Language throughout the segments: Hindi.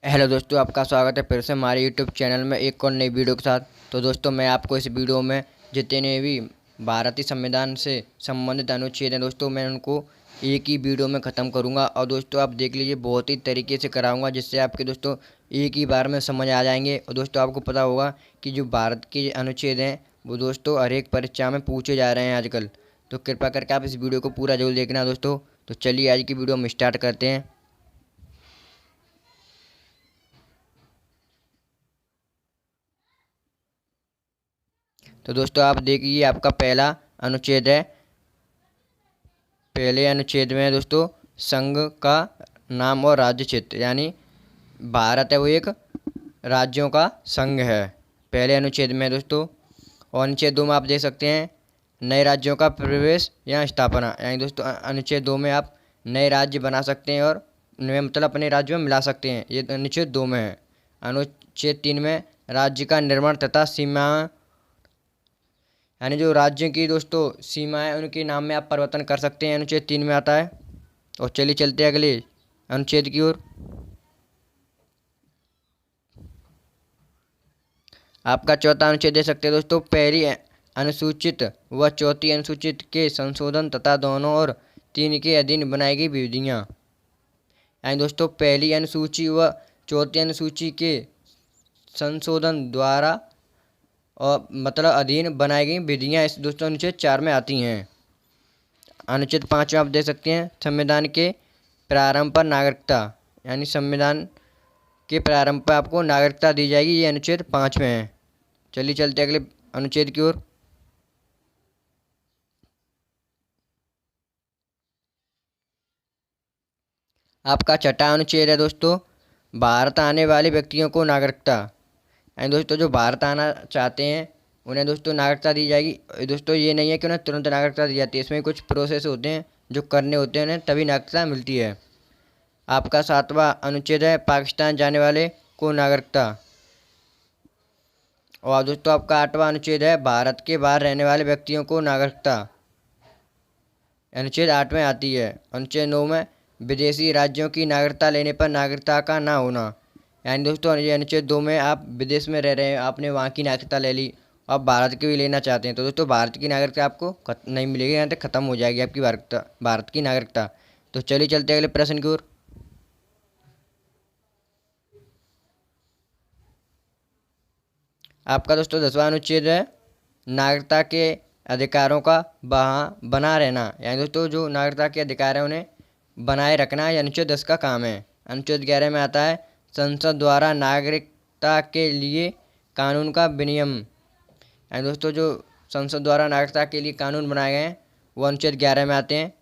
हेलो दोस्तों, आपका स्वागत है फिर से हमारे यूट्यूब चैनल में एक और नई वीडियो के साथ। तो दोस्तों, मैं आपको इस वीडियो में जितने भी भारतीय संविधान से संबंधित अनुच्छेद हैं दोस्तों, मैं उनको एक ही वीडियो में ख़त्म करूंगा। और दोस्तों आप देख लीजिए, बहुत ही तरीके से कराऊंगा जिससे आपके दोस्तों एक ही बार में समझ आ जाएंगे। और दोस्तों आपको पता होगा कि जो भारत के अनुच्छेद हैं वो दोस्तों हर एक परीक्षा में पूछे जा रहे हैं आजकल। तो कृपया करके आप इस वीडियो को पूरा जरूर देखना दोस्तों। तो चलिए आज की वीडियो हम स्टार्ट करते हैं। तो दोस्तों आप देखिए, आपका पहला अनुच्छेद है। पहले अनुच्छेद में है दोस्तों संघ का नाम और राज्य क्षेत्र, यानी भारत है वो एक राज्यों का संघ है। पहले अनुच्छेद में है दोस्तों। और अनुच्छेद 2 में आप देख सकते हैं नए राज्यों का प्रवेश या स्थापना, यानी दोस्तों अनुच्छेद 2 में आप नए राज्य बना सकते हैं और उनमें मतलब अपने राज्य में मिला सकते हैं, ये अनुच्छेद 2 में है। अनुच्छेद 3 में राज्य का निर्माण तथा सीमा, यानी जो राज्यों की दोस्तों सीमा है उनके नाम में आप परिवर्तन कर सकते हैं, अनुच्छेद 3 में आता है। और चलिए चलते हैं अगले अनुच्छेद की ओर। आपका चौथा अनुच्छेद दे सकते हैं दोस्तों, पहली अनुसूचित व चौथी अनुसूचित के संशोधन तथा दोनों और तीन के अधीन बनाई गई विधियाँ, यानी दोस्तों पहली अनुसूची व चौथी अनुसूची के संशोधन द्वारा और मतलब अधीन बनाई गई विधियाँ इस दोस्तों अनुच्छेद 4 में आती हैं। अनुच्छेद 5 में आप देख सकते हैं संविधान के प्रारंभ पर नागरिकता, यानी संविधान के प्रारंभ पर आपको नागरिकता दी जाएगी, ये अनुच्छेद 5 में है। चलिए चलते अगले अनुच्छेद की ओर। आपका छठा अनुच्छेद है दोस्तों, भारत आने वाले व्यक्तियों को नागरिकता, यानी दोस्तों जो भारत आना चाहते हैं उन्हें दोस्तों नागरिकता दी जाएगी। दोस्तों ये नहीं है कि उन्हें तुरंत नागरिकता दी जाती है, इसमें कुछ प्रोसेस होते हैं जो करने होते हैं, उन्हें तभी नागरिकता मिलती है। आपका सातवां अनुच्छेद है पाकिस्तान जाने वाले को नागरिकता। और दोस्तों आपका आठवां अनुच्छेद है भारत के बाहर रहने वाले व्यक्तियों को नागरिकता, अनुच्छेद 8 में आती है। अनुच्छेद 9 में विदेशी राज्यों की नागरिकता लेने पर नागरिकता का ना होना, यानी दोस्तों ये अनुच्छेद 2 में आप विदेश में रह रहे हैं, आपने वहाँ की नागरिकता ले ली, आप भारत की भी लेना चाहते हैं तो दोस्तों भारत की नागरिकता आपको नहीं मिलेगी, यहाँ तक खत्म हो जाएगी आपकी भारत की नागरिकता। तो चलिए चलते अगले प्रश्न की ओर। आपका दोस्तों 10वां अनुच्छेद है नागरिकता के अधिकारों का बना रहना, यानी दोस्तों जो नागरिकता के अधिकार हैं उन्हें बनाए रखना, यह अनुच्छेद 10 का काम है। अनुच्छेद 11 में आता है संसद द्वारा नागरिकता के लिए कानून का विनियम, यानी दोस्तों जो संसद द्वारा नागरिकता के लिए कानून बनाए गए हैं वो अनुच्छेद 11 में आते हैं।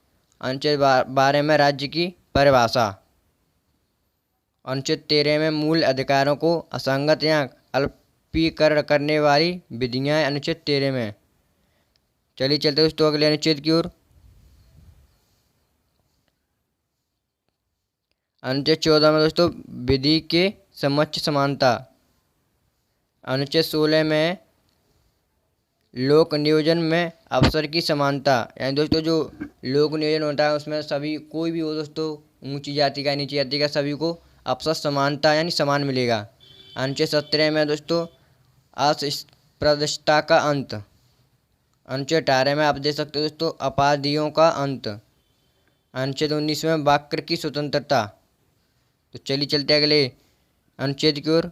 अनुच्छेद 12 में राज्य की परिभाषा। अनुच्छेद 13 में मूल अधिकारों को असंगत या अल्पीकरण करने वाली विधियाँ, अनुच्छेद 13 में। चलिए चलते दोस्तों अगले अनुच्छेद की ओर। अनुच्छेद 14 में दोस्तों विधि के समक्ष समानता। अनुच्छेद 16 में लोक नियोजन में अवसर की समानता, यानी दोस्तों जो लोक नियोजन होता है उसमें सभी कोई भी हो दोस्तों, ऊंची जाति का नीची जाति का सभी को अवसर समानता यानी समान मिलेगा। अनुच्छेद 17 में दोस्तों अस्पृश्यता का अंत। अनुच्छेद 18 में आप देख सकते हो दोस्तों अपराधियों का अंत। अनुच्छेद 19 में वाक्य की स्वतंत्रता। तो चलिए चलते अगले अनुच्छेद की ओर।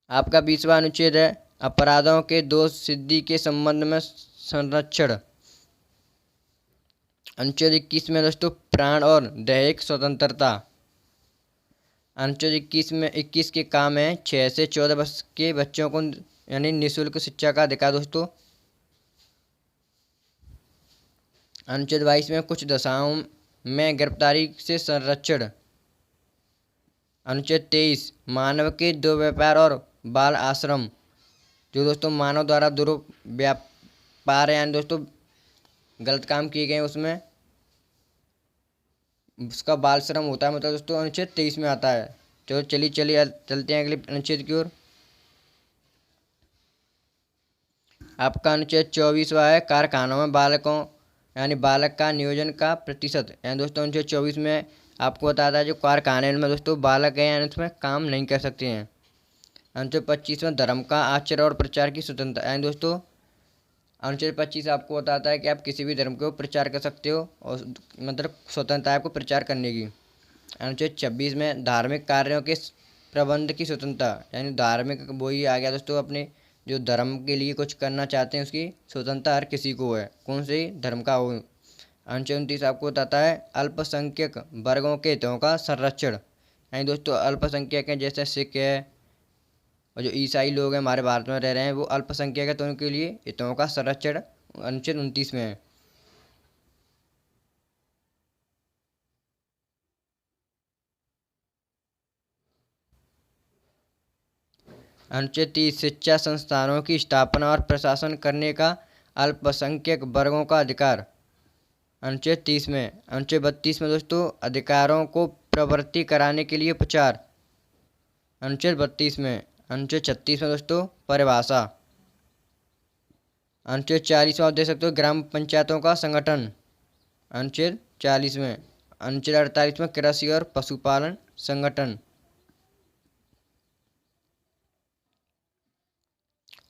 आपका 20वां अनुच्छेद है अपराधों के दोष सिद्धि के संबंध में संरक्षण। अनुच्छेद 21 में दोस्तों प्राण और दैहिक स्वतंत्रता। अनुच्छेद 21 के काम है 6 से 14 वर्ष के बच्चों को यानी निःशुल्क शिक्षा का अधिकार दोस्तों। अनुच्छेद 22 में कुछ दशाओं में गिरफ्तारी से संरक्षण। अनुच्छेद 23 मानव के दुर्व्यापार और बाल आश्रम, जो दोस्तों मानव द्वारा दुर्व्यापार यानी दोस्तों गलत काम किए गए उसमें उसका बाल श्रम होता है, मतलब दोस्तों अनुच्छेद 23 में आता है। तो चलिए चलिए चलते हैं अगले अनुच्छेद की ओर। आपका अनुच्छेद 24वां है कारखानों में बालकों यानी बालक का नियोजन का प्रतिशत, यानी दोस्तों 1924 में आपको बताया था जो कारखाने में दोस्तों बालक है यानी उसमें काम नहीं कर सकते हैं। 1925 में धर्म का आचरण और प्रचार की स्वतंत्रता, यानी दोस्तों 1925 आपको बताता है कि आप किसी भी धर्म को प्रचार कर सकते हो और मतलब स्वतंत्रता है आपको प्रचार करने की। 1926 में धार्मिक कार्यों के प्रबंध की स्वतंत्रता, यानी धार्मिक वही आ गया दोस्तों, अपने जो धर्म के लिए कुछ करना चाहते हैं उसकी स्वतंत्रता हर किसी को है, कौन से धर्म का हो। 1929 आपको बताता है अल्पसंख्यक वर्गों के हितों का संरक्षण, यानी दोस्तों अल्पसंख्यक हैं जैसे सिख है और जो ईसाई लोग हैं हमारे भारत में रह रहे हैं वो अल्पसंख्यक है, तो उनके लिए हितों का संरक्षण अनुच्छेद 29 में है। अनुच्छेद 30 शिक्षा संस्थानों की स्थापना और प्रशासन करने का अल्पसंख्यक वर्गों का अधिकार, अनुच्छेद 30 में। अनुच्छेद 32 में दोस्तों अधिकारों को प्रवृत्ति कराने के लिए प्रचार, अनुच्छेद 32 में। अनुच्छेद 36 में दोस्तों परिभाषा। अनुच्छेद 40 में आप देख सकते हो ग्राम पंचायतों का संगठन, अनुच्छेद 40 में। अनुच्छेद 48 में कृषि और पशुपालन संगठन।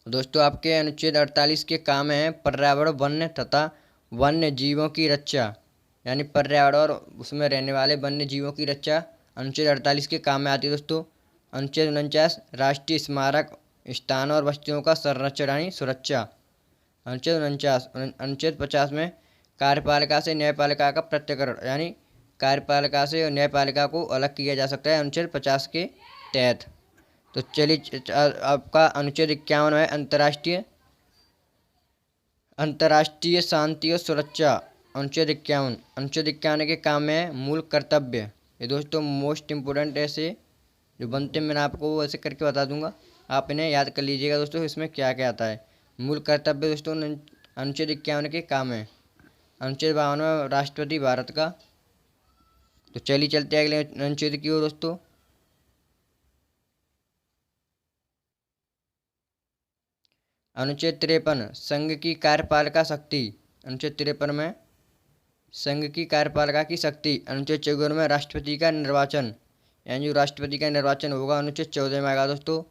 दोस्तों आपके अनुच्छेद 48 के काम है पर्यावरण वन्य तथा वन्य जीवों की रक्षा, यानी पर्यावरण और उसमें रहने वाले वन्य जीवों की रक्षा अनुच्छेद 48 के काम में आती है दोस्तों। अनुच्छेद 49 राष्ट्रीय स्मारक स्थानों और बस्तियों का संरक्षण यानी सुरक्षा, अनुच्छेद 49। अनुच्छेद 50 में कार्यपालिका से न्यायपालिका का पृथक्करण, यानी कार्यपालिका से और न्यायपालिका को अलग किया जा सकता है अनुच्छेद 50 के तहत। तो चलिए आपका अनुच्छेद 51 है अंतर्राष्ट्रीय शांति और सुरक्षा, अनुच्छेद 51। अनुच्छेद 51 के काम है मूल कर्तव्य, ये दोस्तों मोस्ट इम्पोर्टेंट ऐसे जो बनते हैं, मैंने आपको ऐसे करके बता दूंगा, आप इन्हें याद कर लीजिएगा दोस्तों इसमें क्या क्या आता है। मूल कर्तव्य दोस्तों अनुच्छेद 51 के काम है। अनुच्छेद 52 में राष्ट्रपति भारत का। तो चलिए चलते हैं अगले अनुच्छेद की ओर दोस्तों। अनुच्छेद 53 संघ की कार्यपालिका शक्ति, अनुच्छेद 53 में संघ की कार्यपालिका की शक्ति। अनुच्छेद 54 में राष्ट्रपति का निर्वाचन, यानी जो राष्ट्रपति का निर्वाचन होगा अनुच्छेद 14 में आएगा दोस्तों।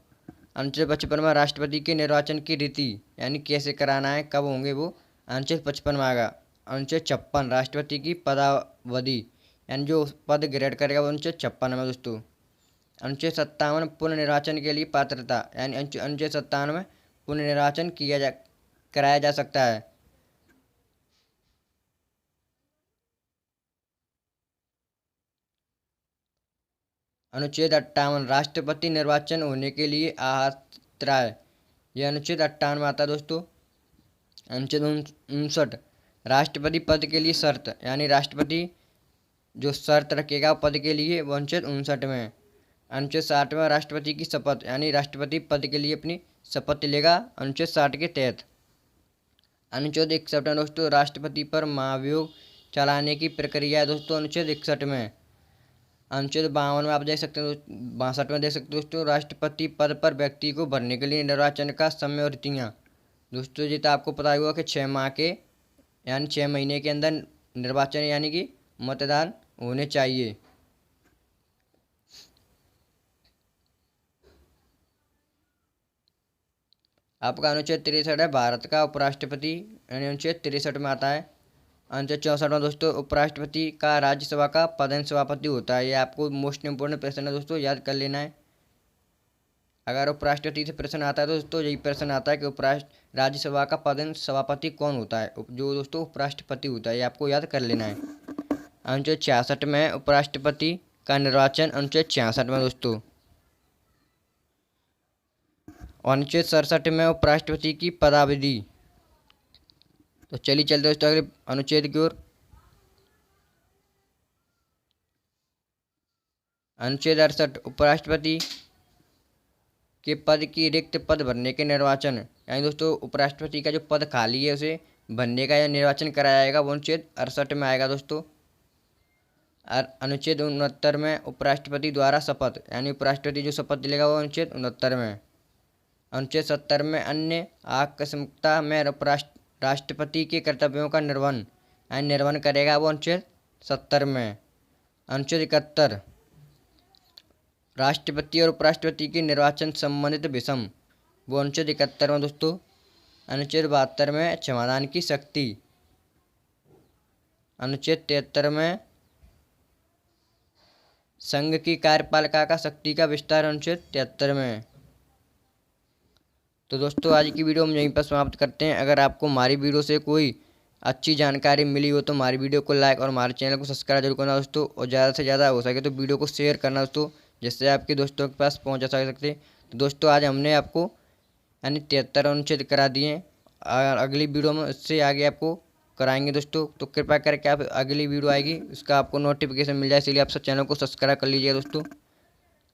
अनुच्छेद 55 में राष्ट्रपति के निर्वाचन की रीति, यानी कैसे कराना है कब होंगे वो अनुच्छेद 55 में आएगा। अनुच्छेद 56 राष्ट्रपति की पदावधि, यानी जो पद ग्रहण करेगा वो अनुच्छेद 56 में दोस्तों। अनुच्छेद 57 पुनर्निर्वाचन के लिए पात्रता, यानी अनुच्छेद 57 में पुनर्निर्वाचन कराया जा सकता है। अनुच्छेद 58 राष्ट्रपति निर्वाचन होने के लिए अहर्ता, यह अनुच्छेद 58 में आता है दोस्तों। अनुच्छेद 59 राष्ट्रपति पद के लिए शर्त, यानी राष्ट्रपति जो शर्त रखेगा पद के लिए वो अनुच्छेद 59 में है। अनुच्छेद 60 में राष्ट्रपति की शपथ, यानी राष्ट्रपति पद के लिए अपनी शपथ लेगा अनुच्छेद 60 के तहत। अनुच्छेद 61 में दोस्तों राष्ट्रपति पर महाभियोग चलाने की प्रक्रिया दोस्तों अनुच्छेद 61 में। अनुच्छेद 52 में आप देख सकते हो 62 में देख सकते हो दोस्तों राष्ट्रपति पद पर व्यक्ति को भरने के लिए निर्वाचन का समय और रीतियाँ। दोस्तों जी तो आपको पता होगा कि 6 माह के यानी 6 महीने के अंदर निर्वाचन यानी कि मतदान होने चाहिए। आपका अनुच्छेद 63 है भारत का उपराष्ट्रपति, यानी अनुच्छेद 63 में आता है। अनुच्छेद 64 में दोस्तों उपराष्ट्रपति का राज्यसभा का पदेन सभापति होता है, ये आपको मोस्ट इंपोर्टेंट प्रश्न है दोस्तों, याद कर लेना है। अगर उपराष्ट्रपति से प्रश्न आता है तो दोस्तों यही प्रश्न आता है कि राज्यसभा का पदेन सभापति कौन होता है, जो दोस्तों उपराष्ट्रपति होता है, ये आपको याद कर लेना है। अनुच्छेद 66 में उपराष्ट्रपति का निर्वाचन, अनुच्छेद 66 में दोस्तों। अनुच्छेद 67 में उपराष्ट्रपति की पदावधि। तो चलिए चलते दोस्तों अगले अनुच्छेद की ओर। अनुच्छेद 68 उपराष्ट्रपति के पद की रिक्त पद भरने के निर्वाचन, यानी दोस्तों उपराष्ट्रपति का जो पद खाली है उसे भरने का या निर्वाचन कराया जाएगा वो अनुच्छेद 68 में आएगा दोस्तों। अनुच्छेद 69 में उपराष्ट्रपति द्वारा शपथ, यानी उपराष्ट्रपति जो शपथ लेगा वो अनुच्छेद 69 में। अनुच्छेद 70 में अन्य आकस्मिकता में राष्ट्रपति के कर्तव्यों का निर्वहन, एंड निर्माण करेगा वो अनुच्छेद 70 में। अनुच्छेद 71 राष्ट्रपति और उपराष्ट्रपति के निर्वाचन संबंधित विषम, वो अनुच्छेद 71 में दोस्तों। अनुच्छेद 72 में क्षमादान की शक्ति। अनुच्छेद 73 में संघ की कार्यपालिका का शक्ति का विस्तार, अनुच्छेद 73 में। तो दोस्तों आज की वीडियो हम यहीं पर समाप्त करते हैं। अगर आपको हमारी वीडियो से कोई अच्छी जानकारी मिली हो तो हमारी वीडियो को लाइक और हमारे चैनल को सब्सक्राइब जरूर करना दोस्तों, और ज़्यादा से ज़्यादा हो सके तो वीडियो को शेयर करना दोस्तों, जिससे आपके दोस्तों के पास पहुंचा सकते। तो दोस्तों आज हमने आपको यानी 73 अनुच्छेद करा दिए, और अगली वीडियो में इससे आगे आपको कराएंगे दोस्तों। तो कृपया करके आप अगली वीडियो आएगी उसका आपको नोटिफिकेशन मिल जाए, इसलिए आप सब चैनल को सब्सक्राइब कर लीजिएगा दोस्तों।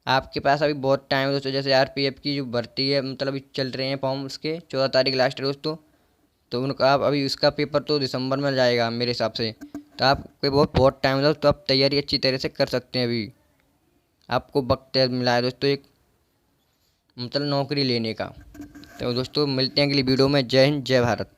आपके पास अभी बहुत टाइम है दोस्तों, जैसे RPF की जो भर्ती है मतलब अभी चल रहे हैं फॉर्म, उसके 14 तारीख लास्ट है दोस्तों। तो उनका आप अभी उसका पेपर तो दिसंबर में जाएगा मेरे हिसाब से। तो आपके बहुत टाइम है तो आप तैयारी अच्छी तरह से कर सकते हैं। अभी आपको वक्त मिला है दोस्तों एक मतलब नौकरी लेने का। तो दोस्तों मिलते हैं अगली वीडियो में। जय हिंद, जय भारत।